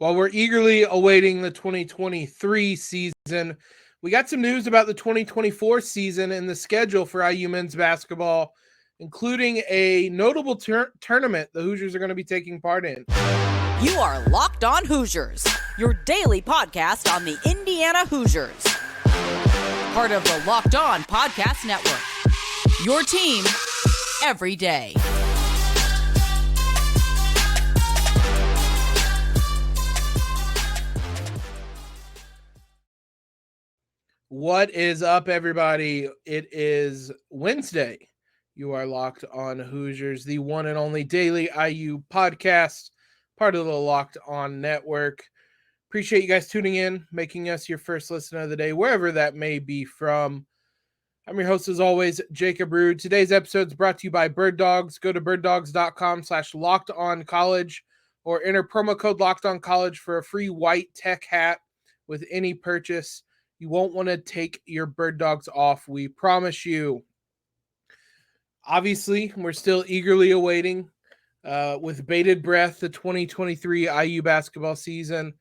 While we're eagerly awaiting the 2023 season, we got some news about the 2024 season and the schedule for IU men's basketball, including a notable tournament the Hoosiers are going to be taking part in. You are Locked On Hoosiers, your daily podcast on the Indiana Hoosiers. Part of the Locked On Podcast Network, your team every day. What is up, everybody? It is Wednesday. You are Locked On Hoosiers, the one and only daily IU podcast, part of the Locked On Network. Appreciate you guys tuning in, making us your first listen of the day, wherever that may be from. I'm your host, as always, Jacob Rude. Today's episode is brought to you by Bird Dogs. Go to birddogs.com/lockedoncollege or enter promo code LockedOnCollege for a free white tech hat with any purchase. You won't want to take your Bird Dogs off, we promise you. Obviously, we're still eagerly awaiting, with bated breath, the 2023 IU basketball season.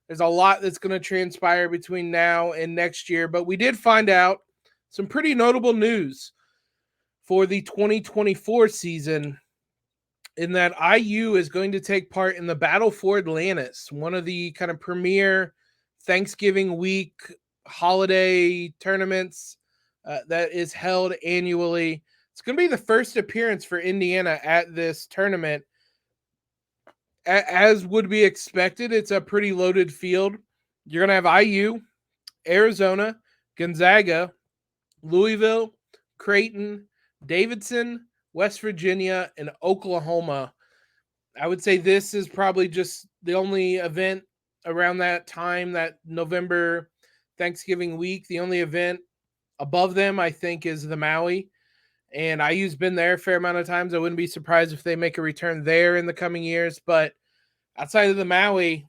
There's a lot that's going to transpire between now and next year, but we did find out some pretty notable news for the 2024 season in that IU is going to take part in the Battle for Atlantis, one of the kind of premier Thanksgiving week holiday tournaments that is held annually. It's going to be the first appearance for Indiana at this tournament. As would be expected, it's a pretty loaded field. You're going to have IU, Arizona, Gonzaga, Louisville, Creighton, Davidson, West Virginia, and Oklahoma. I would say this is probably just the only event around that time, that November Thanksgiving week. The only event above them, I think, is the Maui. And IU's been there a fair amount of times. I wouldn't be surprised if they make a return there in the coming years. But outside of the Maui,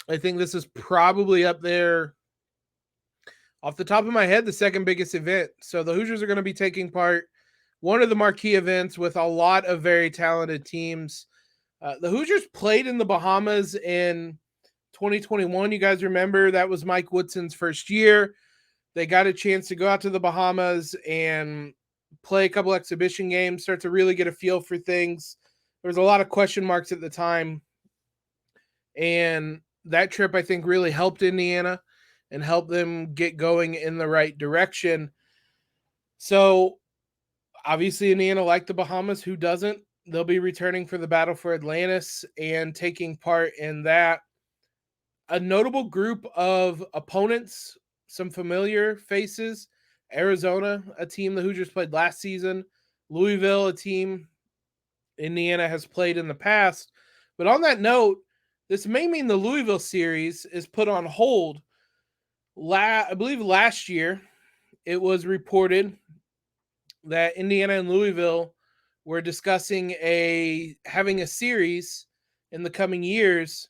I think this is probably up there, off the top of my head, the second biggest event. So the Hoosiers are going to be taking part, one of the marquee events with a lot of very talented teams. The Hoosiers played in the Bahamas in 2021. You guys remember that was Mike Woodson's first year. They got a chance to go out to the Bahamas and play a couple exhibition games, start to really get a feel for things. There was a lot of question marks at the time. And that trip, I think, really helped Indiana and helped them get going in the right direction. So obviously Indiana liked the Bahamas. Who doesn't? They'll be returning for the Battle for Atlantis and taking part in that. A notable group of opponents, some familiar faces. Arizona, a team the Hoosiers played last season. Louisville, a team Indiana has played in the past. But on that note, this may mean the Louisville series is put on hold. I believe last year it was reported that Indiana and Louisville were discussing having a series in the coming years.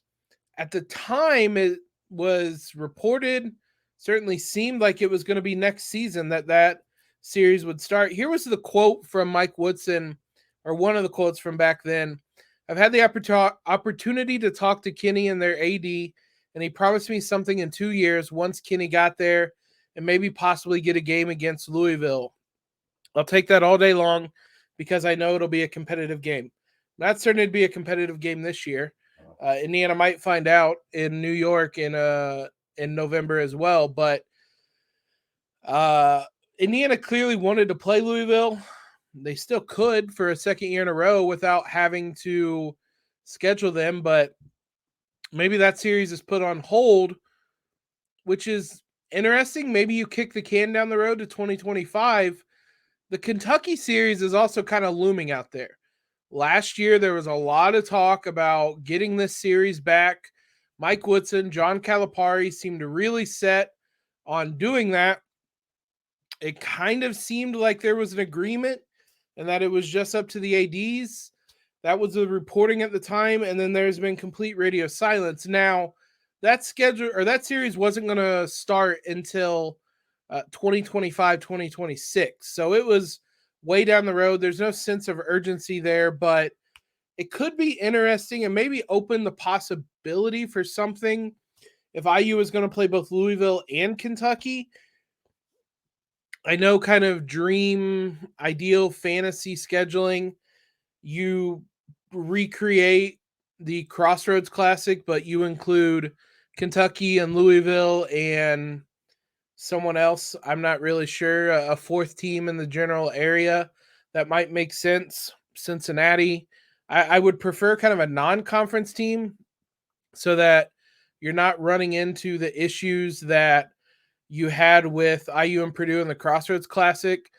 At the time, it was reported, certainly seemed like it was going to be next season that series would start. Here was the quote from Mike Woodson, or one of the quotes from back then. I've had the opportunity to talk to Kenny and their AD, and he promised me something in 2 years once Kenny got there and maybe possibly get a game against Louisville. I'll take that all day long because I know it'll be a competitive game. Not certain it'd be a competitive game this year. Indiana might find out in New York in November as well, but Indiana clearly wanted to play Louisville. They still could for a second year in a row without having to schedule them, but maybe that series is put on hold, which is interesting. Maybe you kick the can down the road to 2025. The Kentucky series is also kind of looming out there. Last year, there was a lot of talk about getting this series back. Mike Woodson, John Calipari seemed to really set on doing that. It kind of seemed like there was an agreement and that it was just up to the ADs. That was the reporting at the time, and then there's been complete radio silence. Now, that series wasn't going to start until 2025, 2026. So it was way down the road. There's no sense of urgency there, but it could be interesting and maybe open the possibility for something if IU is going to play both Louisville and Kentucky. I know kind of dream, ideal fantasy scheduling. You recreate the Crossroads Classic, but you include Kentucky and Louisville and someone else. I'm not really sure. A fourth team in the general area that might make sense. Cincinnati. I would prefer kind of a non-conference team so that you're not running into the issues that you had with IU and Purdue in the Crossroads Classic.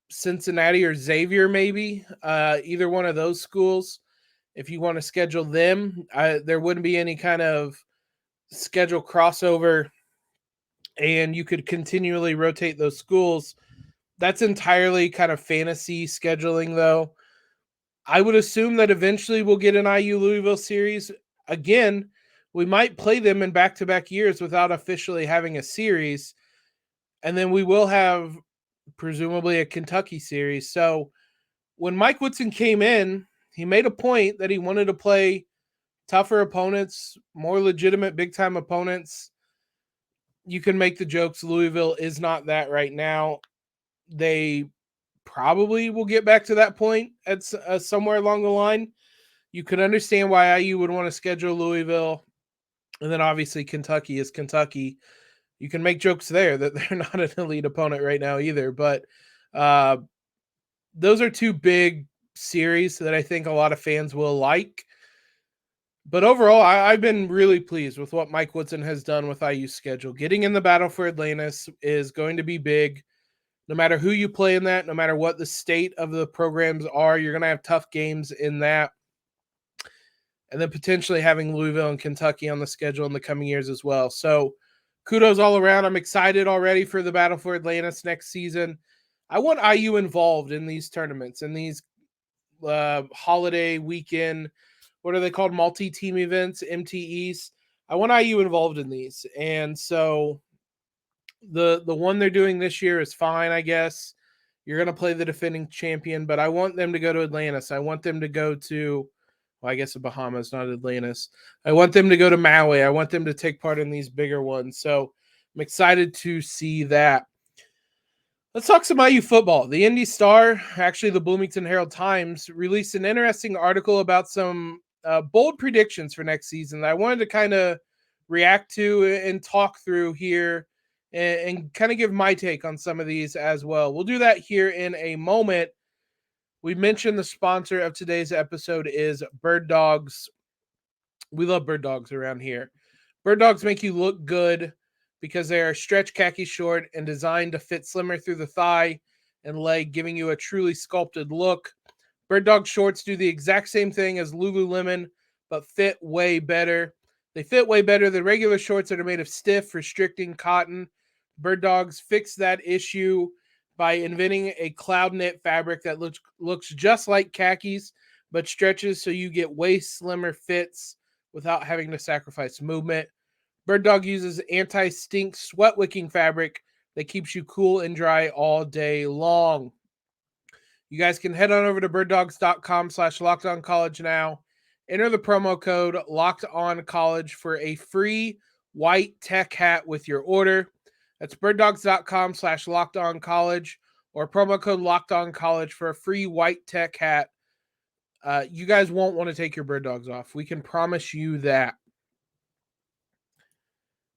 Cincinnati or Xavier, maybe either one of those schools. If you want to schedule them, there wouldn't be any kind of schedule crossover, and you could continually rotate those schools. That's entirely kind of fantasy scheduling, though. I would assume that eventually we'll get an IU Louisville series. Again, we might play them in back-to-back years without officially having a series, and then we will have presumably a Kentucky series. So when Mike Woodson came in, he made a point that he wanted to play tougher opponents, more legitimate big-time opponents. You can make the jokes. Louisville is not that right now. They probably will get back to that point at somewhere along the line. You could understand why IU would want to schedule Louisville. And then obviously Kentucky is Kentucky. You can make jokes there that they're not an elite opponent right now either. But those are two big series that I think a lot of fans will like. But overall, I've been really pleased with what Mike Woodson has done with IU's schedule. Getting in the battle for Atlantis is going to be big. No matter who you play in that, no matter what the state of the programs are, you're going to have tough games in that. And then potentially having Louisville and Kentucky on the schedule in the coming years as well. So kudos all around. I'm excited already for the battle for Atlantis next season. I want IU involved in these tournaments and these holiday weekend, what are they called? Multi-team events, MTEs. I want IU involved in these. And so the one they're doing this year is fine, I guess. You're going to play the defending champion, but I want them to go to Atlantis. I want them to go to, well, I guess the Bahamas, not Atlantis. I want them to go to Maui. I want them to take part in these bigger ones. So I'm excited to see that. Let's talk some IU football. The Indy Star, actually the Bloomington Herald Times, released an interesting article about some bold predictions for next season that I wanted to kind of react to and talk through here and kind of give my take on some of these as well. We'll do that here in a moment. We mentioned the sponsor of today's episode is Bird Dogs. We love Bird Dogs around here. Bird Dogs make you look good because they are stretch khaki short and designed to fit slimmer through the thigh and leg, giving you a truly sculpted look. Bird Dog shorts do the exact same thing as Lululemon, but fit way better. They fit way better than regular shorts that are made of stiff, restricting cotton. Bird Dogs fix that issue by inventing a cloud knit fabric that looks just like khakis, but stretches so you get way slimmer fits without having to sacrifice movement. Bird Dog uses anti-stink sweat wicking fabric that keeps you cool and dry all day long. You guys can head on over to birddogs.com/lockedoncollege now. Enter the promo code LOCKEDONCollege for a free white tech hat with your order. That's birddogs.com/lockedoncollege or promo code LOCKEDONCollege for a free white tech hat. You guys won't want to take your Bird Dogs off. We can promise you that.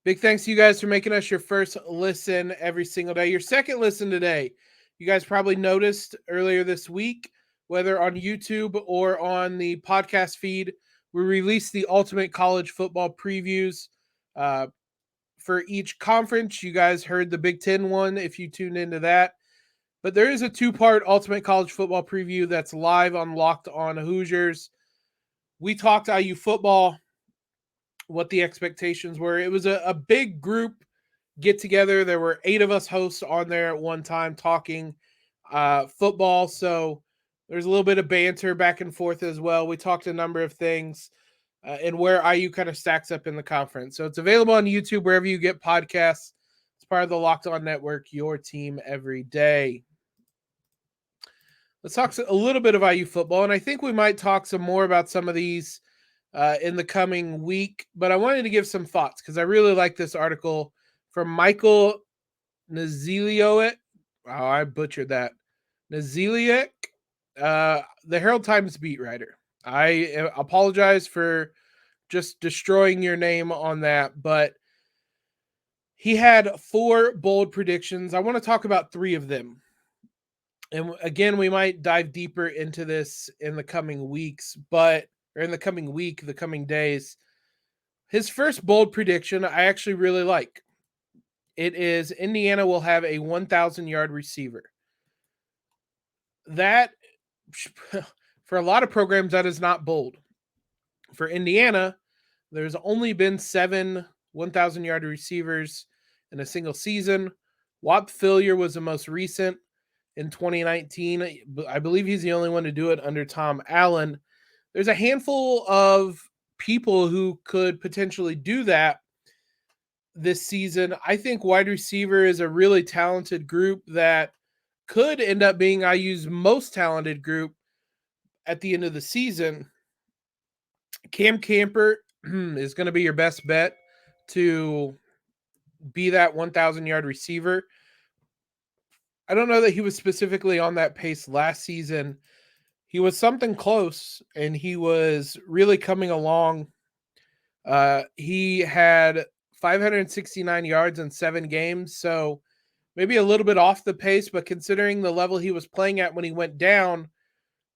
Big thanks to you guys for making us your first listen every single day. Your second listen today. You guys probably noticed earlier this week, whether on YouTube or on the podcast feed, we released the Ultimate College Football previews for each conference. You guys heard the Big Ten one if you tuned into that. But there is a two-part Ultimate College Football preview that's live on Locked On Hoosiers. We talked IU football, what the expectations were. It was a big group get together. There were 8 of us hosts on there at one time talking football. So there's a little bit of banter back and forth as well. We talked a number of things and where IU kind of stacks up in the conference. So it's available on YouTube, wherever you get podcasts. It's part of the Locked On Network, your team every day. let's talk a little bit of IU football, and I think we might talk some more about some of these in the coming week. But I wanted to give some thoughts because I really like this article from Michael Niziolek. Oh, I butchered that. Niziolek, the Herald Times beat writer. I apologize for just destroying your name on that, but he had 4 bold predictions. I want to talk about 3 of them. And again, we might dive deeper into this in the coming weeks, or in the coming week, the coming days. His first bold prediction, I actually really like. It is Indiana will have a 1,000-yard receiver. That, for a lot of programs, that is not bold. For Indiana, there's only been 7 1,000-yard receivers in a single season. Whop Phillier was the most recent in 2019. I believe he's the only one to do it under Tom Allen. There's a handful of people who could potentially do that this season. I think wide receiver is a really talented group that could end up being IU's most talented group at the end of the season. Cam Camper is going to be your best bet to be that 1,000-yard receiver. I don't know that he was specifically on that pace last season. He was something close, and he was really coming along. He had 569 yards in 7 games, so maybe a little bit off the pace, but considering the level he was playing at when he went down,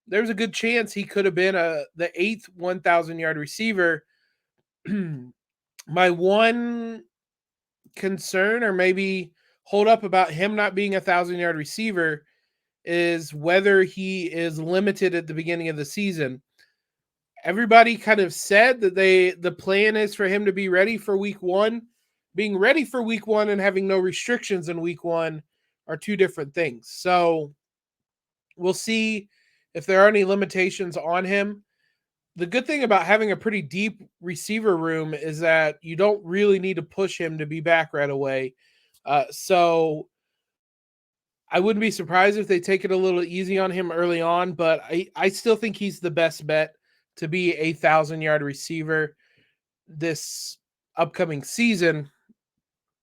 there's a good chance he could have been the 8th 1,000-yard receiver. My one concern, or maybe hold up about him not being a 1,000-yard receiver, is whether he is limited at the beginning of the season. Everybody kind of said that the plan is for him to be ready for week 1. Being ready for week 1 and having no restrictions in week 1 are 2 different things. So we'll see if there are any limitations on him. The good thing about having a pretty deep receiver room is that you don't really need to push him to be back right away. So I wouldn't be surprised if they take it a little easy on him early on, but I still think he's the best bet to be a 1,000-yard receiver this upcoming season.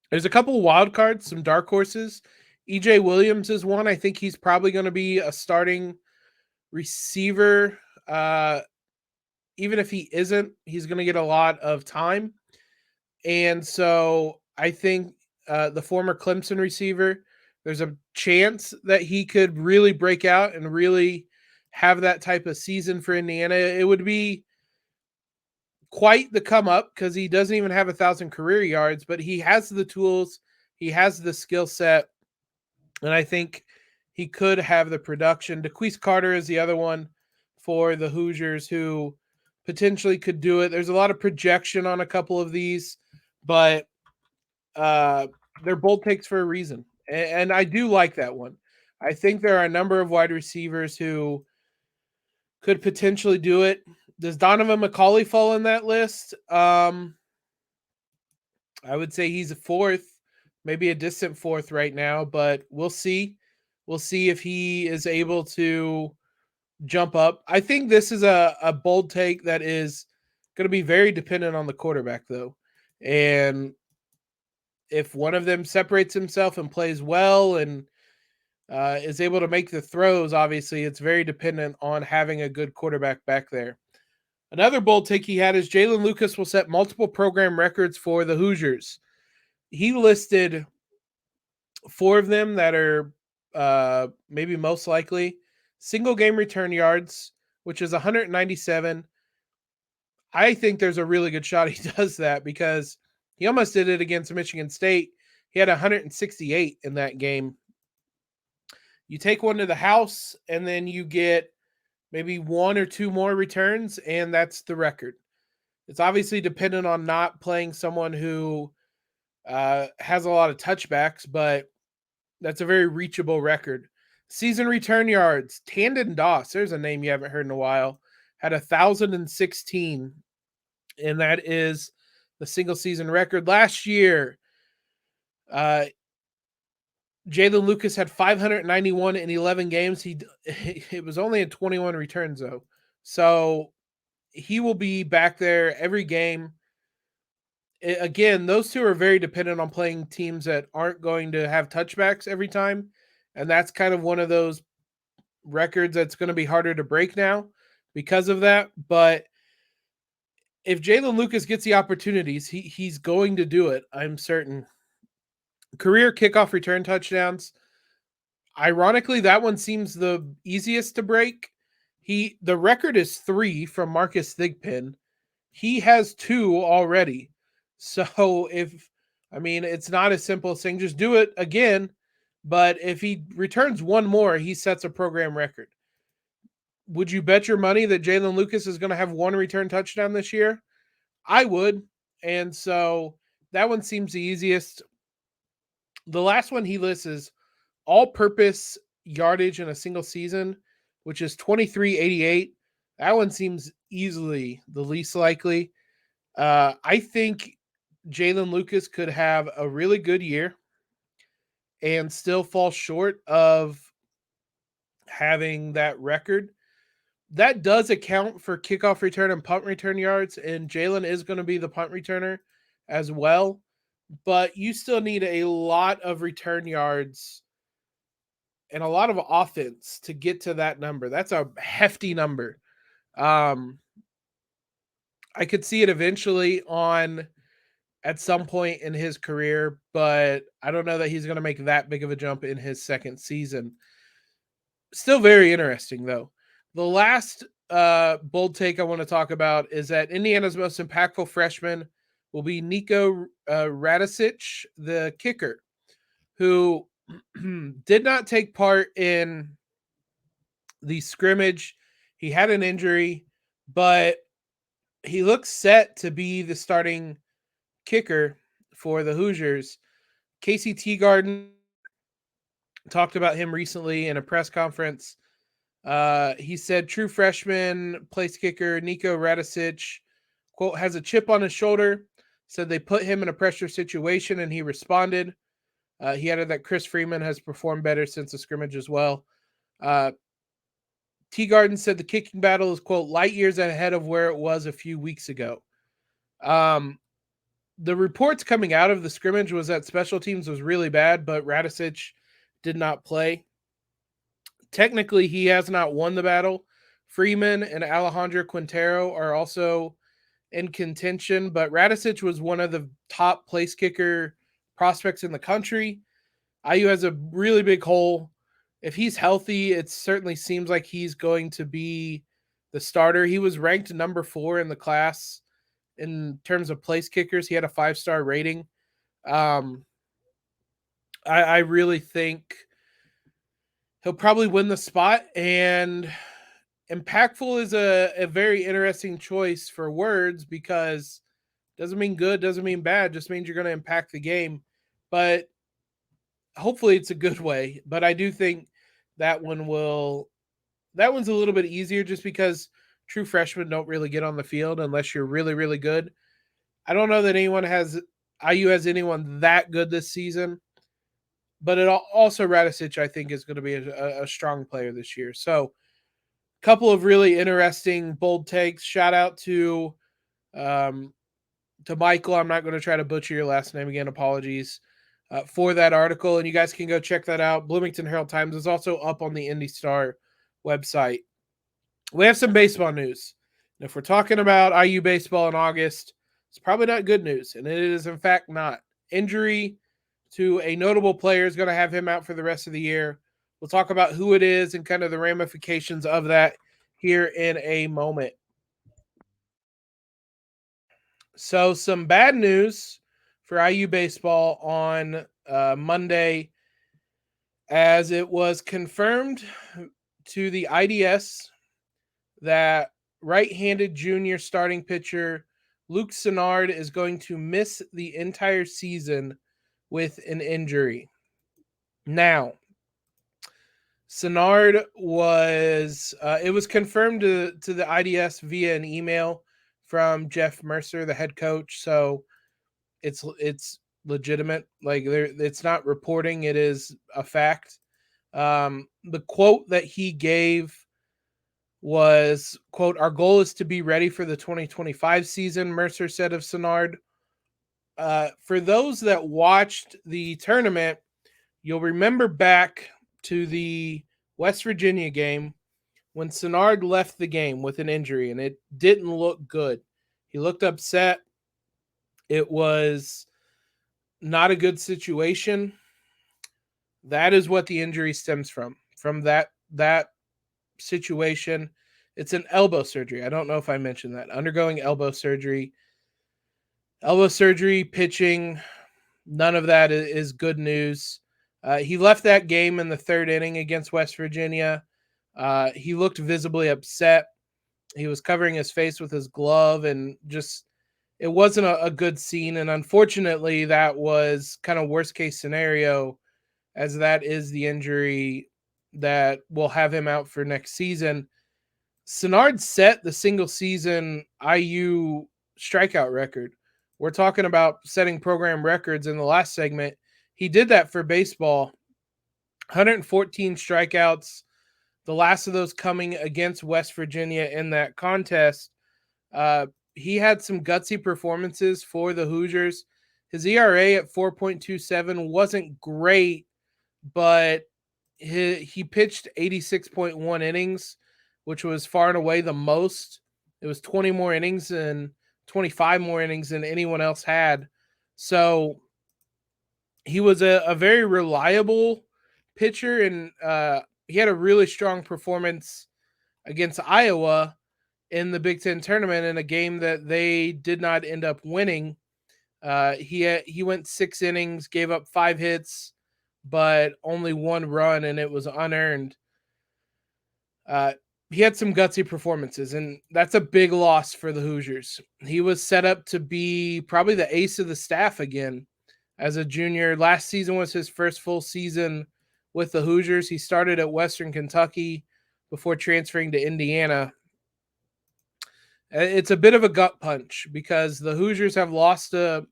There's a couple wild cards, some dark horses. EJ Williams is one. I think he's probably going to be a starting receiver. Even if he isn't, he's going to get a lot of time. And so I think the former Clemson receiver, there's a chance that he could really break out and really have that type of season for Indiana. It would be quite the come up because he doesn't even have 1,000 career yards, but he has the tools, he has the skill set, and I think he could have the production. DeQuise Carter is the other one for the Hoosiers who potentially could do it. There's a lot of projection on a couple of these, but they're bold takes for a reason. And I do like that one. I think there are a number of wide receivers who could potentially do it. Does Donovan McCauley fall in that list? I would say he's a 4th, maybe a distant 4th right now, but we'll see. We'll see if he is able to jump up. I think this is a bold take that is going to be very dependent on the quarterback, though. And if one of them separates himself and plays well and is able to make the throws, obviously it's very dependent on having a good quarterback back there. Another bold take he had is Jaylin Lucas will set multiple program records for the Hoosiers. He listed 4 of them that are maybe most likely. Single game return yards, which is 197. I think there's a really good shot he does that because he almost did it against Michigan State. He had 168 in that game. You take one to the house, and then you get maybe 1 or 2 more returns, and that's the record. It's obviously dependent on not playing someone who has a lot of touchbacks, but that's a very reachable record. Season return yards, Tandon Doss, there's a name you haven't heard in a while, had 1,016, and that is the single season record. Last year, Jaylin Lucas had 591 in 11 games. It was only in 21 returns though. So he will be back there every game. Again, those two are very dependent on playing teams that aren't going to have touchbacks every time. And that's kind of one of those records that's going to be harder to break now because of that. But if Jaylin Lucas gets the opportunities, he's going to do it, I'm certain. Career kickoff return touchdowns. Ironically, that one seems the easiest to break. The record is 3 from Marcus Thigpen. He has 2 already. So it's not as simple as saying just do it again. But if he returns one more, he sets a program record. Would you bet your money that Jaylin Lucas is going to have 1 return touchdown this year? I would. And so that one seems the easiest. The last one he lists is all-purpose yardage in a single season, which is 2388. That one seems easily the least likely. I think Jaylin Lucas could have a really good year and still fall short of having that record. That does account for kickoff return and punt return yards, and Jaylin is going to be the punt returner as well. But you still need a lot of return yards and a lot of offense to get to that number. That's a hefty number. I could see it eventually at some point in his career, but I don't know that he's going to make that big of a jump in his second season. Still very interesting, though. The last bold take I want to talk about is that Indiana's most impactful freshman will be Nico Radicic, the kicker, who did not take part in the scrimmage. He had an injury, but he looks set to be the starting kicker for the Hoosiers. Casey Teagarden talked about him recently in a press conference. He said true freshman place kicker Nico Radicic, quote, has a chip on his shoulder. Said they put him in a pressure situation and he responded. He added that Chris Freeman has performed better since the scrimmage as well. Teagarden said the kicking battle is, quote, light years ahead of where it was a few weeks ago. The reports coming out of the scrimmage was that special teams was really bad, but Radicic did not play. Technically, he has not won the battle. Freeman and Alejandro Quintero are also in contention, but Radicic was one of the top place kicker prospects in the country. IU has a really big hole. If he's healthy, it certainly seems like he's going to be the starter. He was ranked number 4 in the class in terms of place kickers. He had a 5-star rating. I really think he'll probably win the spot, and impactful is a very interesting choice for words because doesn't mean good, doesn't mean bad, just means you're going to impact the game. But hopefully it's a good way. But I do think that one's a little bit easier just because true freshmen don't really get on the field unless you're really, really good. I don't know that IU has anyone that good this season, but it also Radicic, I think, is going to be a strong player this year. So a couple of really interesting bold takes. Shout out to Michael. I'm not going to try to butcher your last name again. Apologies for that article. And you guys can go check that out. Bloomington Herald Times is also up on the Indy Star website. We have some baseball news. And if we're talking about IU baseball in August, it's probably not good news. And it is, in fact, not. Injury to a notable player is going to have him out for the rest of the year. We'll talk about who it is and kind of the ramifications of that here in a moment. So some bad news for IU baseball on Monday, as it was confirmed to the IDS that right-handed junior starting pitcher Luke Sinnard is going to miss the entire season with an injury. Now, Sinnard it was confirmed to the IDS via an email from Jeff Mercer, the head coach. So it's legitimate. Like it's not reporting, it is a fact. The quote that he gave was, quote, "Our goal is to be ready for the 2025 season," Mercer said of Sinnard. For those that watched the tournament, you'll remember back to the West Virginia game when Sinnard left the game with an injury, and it didn't look good. He looked upset. It was not a good situation. That is what the injury stems from that situation. It's an elbow surgery. I don't know if I mentioned that. Undergoing elbow surgery. Elbow surgery, pitching, none of that is good news. He left that game in the third inning against West Virginia. He looked visibly upset. He was covering his face with his glove, and just it wasn't a good scene. And unfortunately, that was kind of worst case scenario, as that is the injury that will have him out for next season. Sinnard set the single season IU strikeout record. We're talking about setting program records in the last segment. He did that for baseball. 114 strikeouts, the last of those coming against West Virginia in that contest. He had some gutsy performances for the Hoosiers. His ERA at 4.27 wasn't great, but he pitched 86.1 innings, which was far and away the most. It was 20 more innings and 25 more innings than anyone else had. So he was a very reliable pitcher, and he had a really strong performance against Iowa in the Big Ten tournament in a game that they did not end up winning. He went 6 innings, gave up 5 hits, but only 1 run, and it was unearned. He had some gutsy performances, and that's a big loss for the Hoosiers. He was set up to be probably the ace of the staff again as a junior. Last season was his first full season with the Hoosiers. He started at Western Kentucky before transferring to Indiana. It's a bit of a gut punch because the Hoosiers have lost a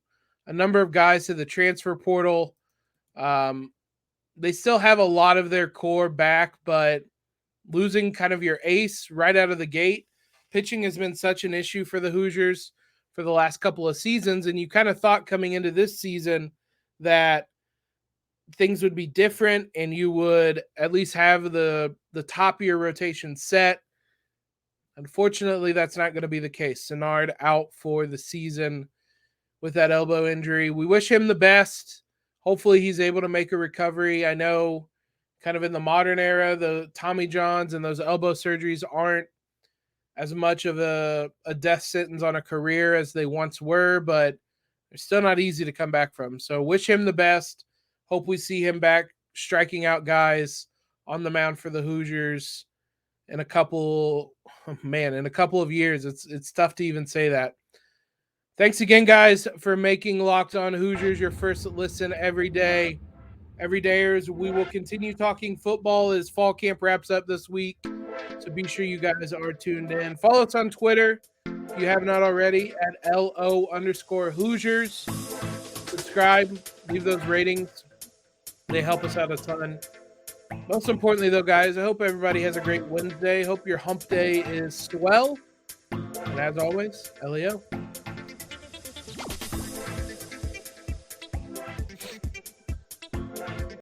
number of guys to the transfer portal. They still have a lot of their core back, but losing kind of your ace right out of the gate, pitching has been such an issue for the Hoosiers for the last couple of seasons. And you kind of thought coming into this season that things would be different and you would at least have the top of your rotation set. Unfortunately, that's not going to be the case. Sinnard out for the season with that elbow injury. We wish him the best. Hopefully he's able to make a recovery. I know kind of in the modern era, the Tommy Johns and those elbow surgeries aren't as much of a death sentence on a career as they once were, but they're still not easy to come back from. So wish him the best. Hope we see him back striking out guys on the mound for the Hoosiers in a couple of years. It's tough to even say that. Thanks again, guys, for making Locked On Hoosiers your first listen every day. Every dayers, we will continue talking football as fall camp wraps up this week. So be sure you guys are tuned in. Follow us on Twitter if you have not already at LO_Hoosiers. Subscribe, leave those ratings. They help us out a ton. Most importantly, though, guys, I hope everybody has a great Wednesday. Hope your hump day is swell. And as always, LEO.